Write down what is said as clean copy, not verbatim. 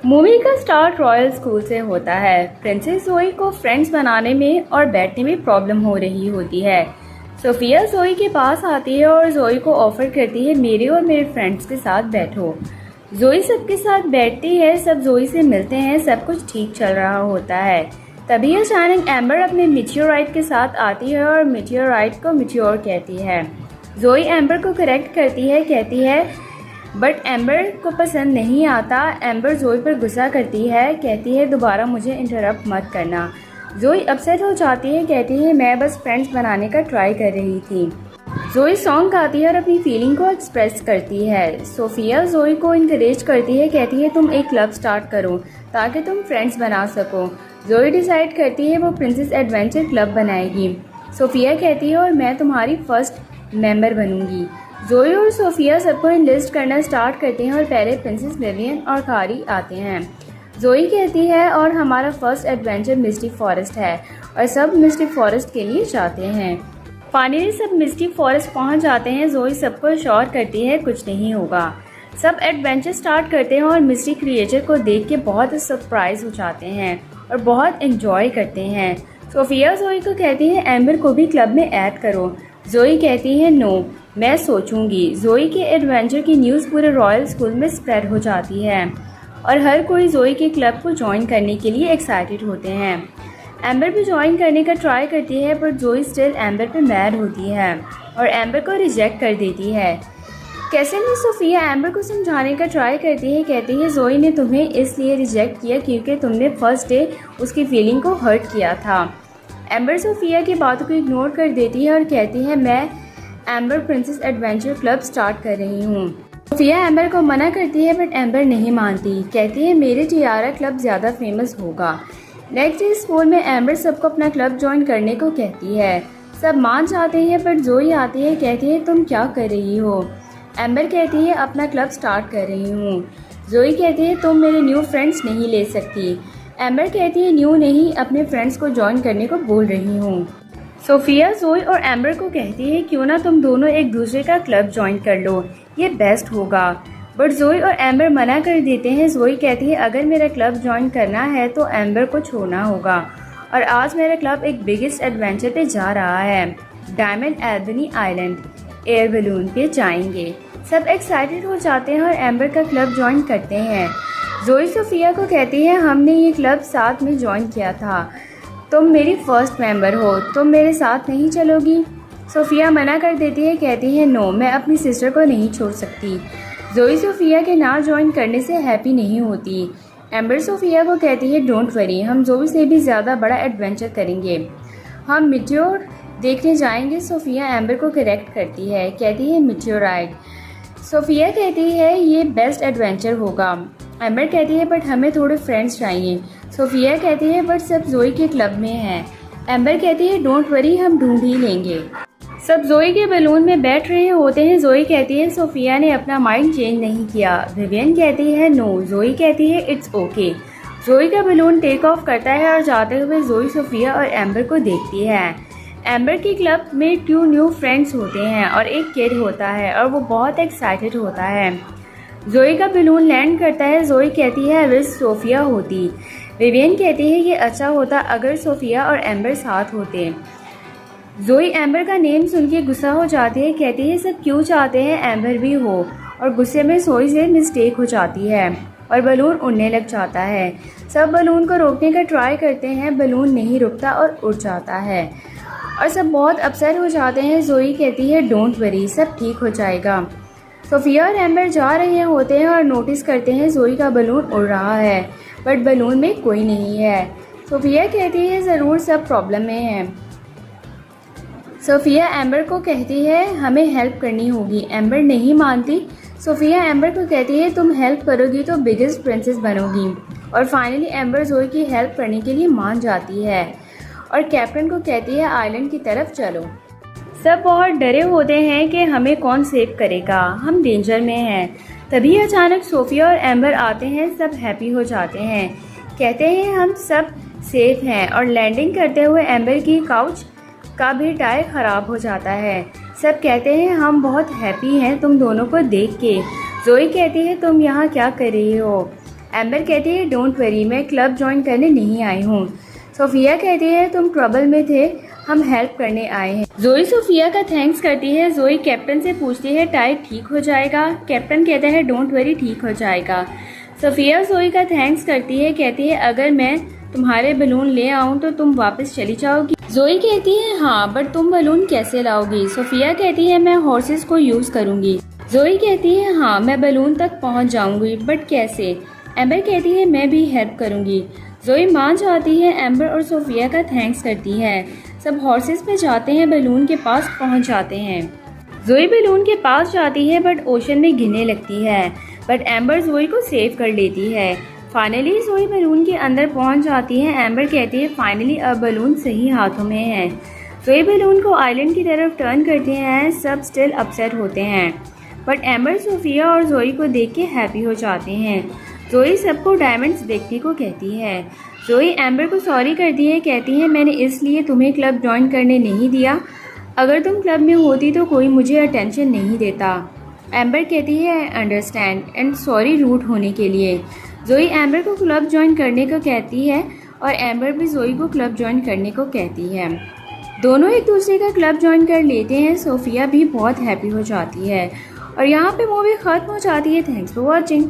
Movie का start royal school से होता है। प्रिंसेस जोई को फ्रेंड्स बनाने में और बैठने में प्रॉब्लम हो रही होती है। सोफिया जोई के पास आती है और जोई को ऑफर करती है मेरे और मेरे फ्रेंड्स के साथ बैठो। जोई सबके साथ बैठती है, सब जोई से मिलते हैं, सब कुछ ठीक चल रहा होता है। तभी अचानक एम्बर अपने मिटियोराइट के साथ आती है और मिटियोराइट को मिटियोर कहती है। जोई एम्बर को करेक्ट करती है, कहती है बट एम्बर को पसंद नहीं आता। एम्बर जोई पर गुस्सा करती है, कहती है दोबारा मुझे इंटरप्ट मत करना। जोई अपसेट हो जाती है, कहती है मैं बस फ्रेंड्स बनाने का ट्राई कर रही थी। जोई सॉन्ग गाती है और अपनी फीलिंग को एक्सप्रेस करती है। सोफिया जोई को इनकरेज करती है, कहती है तुम एक क्लब स्टार्ट करो ताकि तुम फ्रेंड्स बना सको। जोई डिसाइड करती है वो प्रिंसेस एडवेंचर क्लब बनाएगी। सोफिया कहती है और मैं तुम्हारी फर्स्ट मेंबर बनूंगी। जोई और सोफिया सबको लिस्ट करना स्टार्ट करते हैं और पहले प्रिंसेस विवियन और कारी आते हैं। जोई कहती है और हमारा फर्स्ट एडवेंचर मिस्टिक फॉरेस्ट है और सब मिस्टिक फॉरेस्ट के लिए जाते हैं। फाइनली सब मिस्टिक फॉरेस्ट पहुंच जाते हैं। जोई सबको अश्योर करती है कुछ नहीं होगा। सब एडवेंचर स्टार्ट करते हैं और मिस्टिक क्रिएचर को देख के बहुत सरप्राइज हो जाते हैं और बहुत एंजॉय करते हैं। सोफिया जोई को कहती है एम्बर को भी क्लब में ऐड करो। जोई कहती है नो, मैं सोचूंगी। जोई के एडवेंचर की न्यूज़ पूरे रॉयल स्कूल में स्प्रेड हो जाती है और हर कोई जोई के क्लब को ज्वाइन करने के लिए एक्साइटेड होते हैं। एम्बर भी ज्वाइन करने का ट्राई करती है पर जोई स्टिल एम्बर पे मैड होती है और एम्बर को रिजेक्ट कर देती है। कैसे में सोफिया एम्बर को समझाने का ट्राई करती है, कहती है जोई ने तुम्हें इसलिए रिजेक्ट किया क्योंकि तुमने फर्स्ट डे उसकी फीलिंग को हर्ट किया था। एम्बर सोफिया की बातों को इग्नोर कर देती है और कहती है मैं amber princess adventure club start कर रही हूँ। सोफिया एम्बर को मना करती है बट एम्बर नहीं मानती, कहती है मेरे टियारा क्लब ज़्यादा फेमस होगा। नेक्स्ट डे स्कूल में एम्बर सबको अपना क्लब ज्वाइन करने को कहती है। सब मान जाते हैं बट जोई आती है, कहती है तुम क्या कर रही हो। एम्बर कहती है अपना क्लब स्टार्ट कर रही हूँ। जोई कहती है तुम मेरे न्यू फ्रेंड्स नहीं ले सकती। एम्बर कहती है न्यू नहीं, अपने फ्रेंड्स को ज्वाइन करने को बोल रही हूँ। सोफिया जोई और एम्बर को कहती है क्यों ना तुम दोनों एक दूसरे का क्लब ज्वाइन कर लो, ये बेस्ट होगा। बट जोई और एम्बर मना कर देते हैं। जोई कहती है अगर मेरा क्लब ज्वाइन करना है तो एम्बर को छोड़ना होगा और आज मेरा क्लब एक बिगेस्ट एडवेंचर पे जा रहा है। Diamond Albany island air balloon पे जाएंगे। सब एक्साइटेड हो जाते हैं और एम्बर का क्लब ज्वाइन करते हैं। जोई सोफिया को कहती है हमने ये क्लब साथ में ज्वाइन किया था, तुम मेरी फर्स्ट मेंबर हो, तुम मेरे साथ नहीं चलोगी। सोफिया मना कर देती है, कहती है नो, मैं अपनी सिस्टर को नहीं छोड़ सकती। जोई सोफिया के ना ज्वाइन करने से हैप्पी नहीं होती। एम्बर सोफिया को कहती है डोंट वरी, हम जोई से भी ज़्यादा बड़ा एडवेंचर करेंगे, हम मिटियोर देखने जाएंगे। सोफिया एम्बर को करेक्ट करती है, कहती है मिटियोराइट। सोफिया कहती है ये बेस्ट एडवेंचर होगा। एम्बर कहती है बट हमें थोड़े फ्रेंड्स चाहिए। सोफिया कहती है बट सब जोई के क्लब में हैं। एम्बर कहती है डोंट वरी, हम ढूंढ ही लेंगे। सब जोई के बलून में बैठ रहे होते हैं। जोई कहती है सोफिया ने अपना माइंड चेंज नहीं किया। विवियन कहती है नो। जोई कहती है इट्स ओके। जोई का बलून टेक ऑफ करता है और जाते हुए जोई सोफिया और एम्बर को देखती है। एम्बर के क्लब में 2 न्यू फ्रेंड्स होते हैं और एक किड होता है और वो बहुत एक्साइटेड होता है। जोई का बलून लैंड करता है। जोई कहती है विश सोफिया होती। विवियन कहती है ये अच्छा होता अगर सोफिया और एम्बर साथ होते। जोई एम्बर का नेम सुन के गुस्सा हो जाती है, कहती है सब क्यों चाहते हैं एम्बर भी हो, और गुस्से में जोई से मिस्टेक हो जाती है और बलून उड़ने लग जाता है। सब बलून को रोकने का ट्राई करते हैं, बलून नहीं रुकता और उड़ जाता है और सब बहुत अपसेट हो जाते हैं। जोई कहती है डोंट वरी, सब ठीक हो जाएगा। सोफिया और एम्बर जा रहे होते हैं और नोटिस करते हैं जोई का बलून उड़ रहा है बट बलून में कोई नहीं है। सोफिया कहती है ज़रूर सब प्रॉब्लम में है। सोफिया एम्बर को कहती है हमें हेल्प करनी होगी। एम्बर नहीं मानती। सोफिया एम्बर को कहती है तुम हेल्प करोगी तो बिगेस्ट प्रिंसेस बनोगी और फाइनली एम्बर जोई की हेल्प करने के लिए मान जाती है और कैप्टन को कहती है आइलैंड की तरफ चलो। सब बहुत डरे होते हैं कि हमें कौन सेव करेगा, हम डेंजर में हैं। तभी अचानक सोफिया और एम्बर आते हैं। सब हैप्पी हो जाते हैं, कहते हैं हम सब सेफ हैं और लैंडिंग करते हुए एम्बर की काउच का भी टायर ख़राब हो जाता है। सब कहते हैं हम बहुत हैप्पी हैं तुम दोनों को देख के। जोई कहती है तुम यहाँ क्या कर रही हो। एम्बर कहती है डोंट वरी, मैं क्लब ज्वाइन करने नहीं आई हूँ। सोफिया कहती है तुम ट्रबल में थे, हम हेल्प करने आए हैं। जोई सोफिया का थैंक्स करती है। जोई कैप्टन से पूछती है टाइप ठीक हो जाएगा? कैप्टन कहता है डोंट वरी, ठीक हो जाएगा। सोफिया जोई का थैंक्स करती है, कहती है अगर मैं तुम्हारे बलून ले आऊं तो तुम वापस चली जाओगी? जोई कहती है हाँ, बट तुम बलून कैसे लाओगी? सोफिया कहती है मैं हॉर्सेस को यूज करूंगी। जोई कहती है हाँ, मैं बलून तक पहुंच जाऊंगी, बट कैसे? एम्बर कहती है मैं भी हेल्प करूंगी। जोई मान जाती है, एम्बर और सोफिया का थैंक्स करती है। सब हॉर्सेस पे जाते हैं, बलून के पास पहुंच जाते हैं। जोई बलून के पास जाती है बट ओशन में गिरने लगती है, बट एम्बर जोई को सेव कर लेती है। फाइनली जोई बलून के अंदर पहुंच जाती है। एम्बर कहती है फाइनली अब बलून सही हाथों में है। जोई बलून को आइलैंड की तरफ टर्न करते हैं। सब स्टिल अपसेट होते हैं, बट एम्बर सोफिया और जोई को देख के हैप्पी हो जाते हैं। जोई सबको डायमंड्स देखने को कहती है। जोई एम्बर को सॉरी करती है, कहती है मैंने इसलिए तुम्हें क्लब ज्वाइन करने नहीं दिया, अगर तुम क्लब में होती तो कोई मुझे अटेंशन नहीं देता। एम्बर कहती है I understand and sorry rude होने के लिए। जोई एम्बर को क्लब ज्वाइन करने को कहती है और एम्बर भी जोई को क्लब ज्वाइन करने को कहती है। दोनों एक दूसरे का क्लब ज्वाइन कर लेते हैं। सोफिया भी बहुत हैप्पी हो जाती है और यहाँ पे मूवी ख़त्म हो जाती है। Thanks for watching.